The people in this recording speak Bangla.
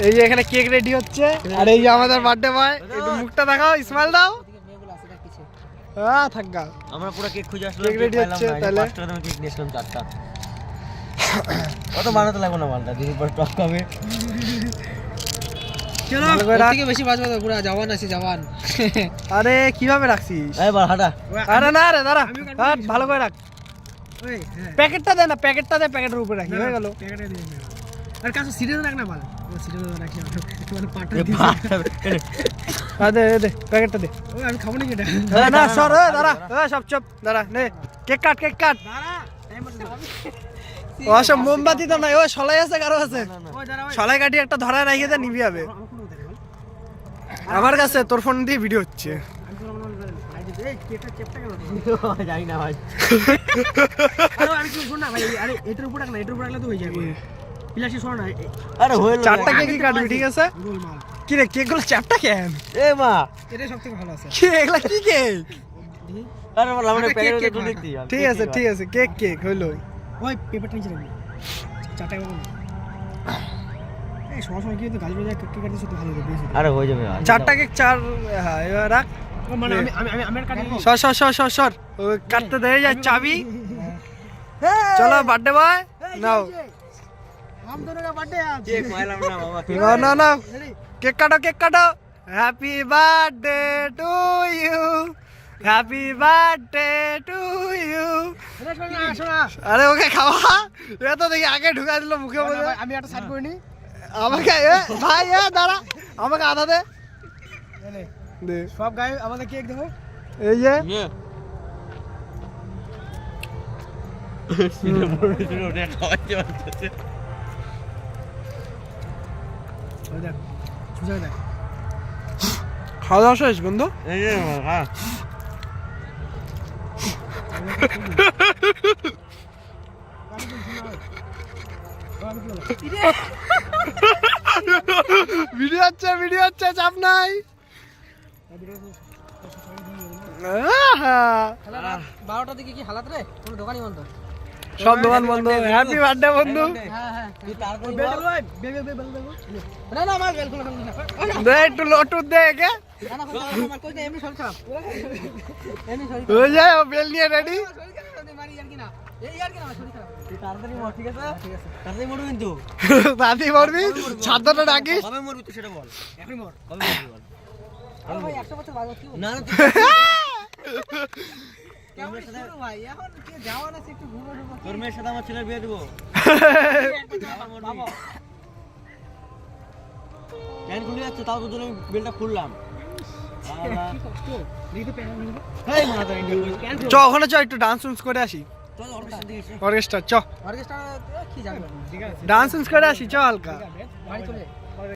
এই যে এখানে কেক রেডি হচ্ছে আর এই যে আমাদের বার্থডে বয় একটু মুখটা দেখাও স্মাইল দাও থাকা আমরা পুরো কেক খুঁজে আসলাম কেক রেডি হচ্ছে তাহলে 5 টাকা কেক নিয়ে আসলাম 4টা কত বানাতে লাগবে না মালটা দিন পর টক হবে চলো থেকে বেশি বাজবে তো পুরো জওয়ান আছে জওয়ান আরে কিভাবে রাখছিস এই বল হাঁটা আরে না রে দাঁড়া ভালো করে রাখ প্যাকেটটা দে না প্যাকেটটা দে প্যাকেটের উপরে রাখি হয়ে গেল প্যাকেটে দিয়ে আর কাছে সিরিয়াল রাখ না ভালো সিরিয়াল রাখি একটু মানে পাটা দে দে প্যাকেটটা দে ওই আমি খাবো না কি এটা না সর দাঁড়া সব চুপ দাঁড়া নে কেক কাট দাঁড়া টাইম আছে ও সব মোমবাতি তো নাই ও সলাই আছে কারো আছে সলাই কাটি একটা ধরা রাখিয়ে দে নিবি হবে আমার কাছে তোর ফোন দিয়ে ভিডিও হচ্ছে জানি না ভাই আমি কি শুন না ভাই আরে এটার উপর রাখ না এটার উপর রাখলে তো হয়ে যাবে পিলাসি শোন না আরে হইল 4টা কেকই কাটবি ঠিক আছে কি রে কেকগুলো চ্যাপটা কেন এ মা এটাই সবথেকে ভালো আছে কি এগুলা কি কেক আরে বল আমরা প্যাকেটে তো দেখছি ঠিক আছে কেক হইলো ওই পেপারটা নিচে রাখবি 4টা কেমন এই সময় কি তো গাছ বাজা কেক কাটতে শুধু ভালো হবে আরে হয়ে যাবে 4টা কেক 4 হ্যাঁ এবার রাখ মানে আমি কাটি সর ওই কাটতে দে যা চাবি চলো বার্থডে বয় নাও हम दोनों का बर्थडे आज কেক মাইলাম না বাবা না কেক কাটো happy birthday to you happy birthday to you আরে ওকে খাওয়া এ তো দেখি আগে ঢুকা দিল মুখে বলে আমি একটা সাইড করে নি আমাকে ভাই দাঁড়া আমাকে আধা দে দে সব গায়ে আমাদের কেক দেবো এই যে দেখ সুজা দেখ খাওয়া দাওয়া শেষ বন্ধু হ্যাঁ ভিডিও হচ্ছে চাপ নাই 12টার দিকে কি হালাত রে কোনো দোকানই বন্ধ সব দোকান বন্ধ হ্যাপি বার্থডে বন্ধু না না আমার বেল খোলা দে একটু লটু দে একে না আমার কই এমনি সরছ এমনি সরি হয়ে যায় ও বেল নিয়ে রেডি মারি আর কি না এই আর কি না সরি খারাপ তাড়াতাড়ি মর ঠিক আছে তাড়াতাড়ি মরবি কিন্তু দাদি মরবি ছাদটা ডাকিস কবে মরবি তুই সেটা বল এখন মর কবে মরবি বল আরে ভাই 100 বছর বাজে কি না না কেমন শুরু ভাই এখন কি যাওয়া না একটু ঘুরো তোর মেয়ের সাথে আমার ছেলের বিয়ে দেবো প্যান খুলে যাচ্ছে তাও তোর জন্য বেলটা খুললাম চ ওখানে চ একটু ডান্স করে আসি অর্কেস্ট্রা চ অর্কেস্ট্রা কি জানবে ঠিক আছে ডান্স করে আসি চ হালকা বাড়ি চলে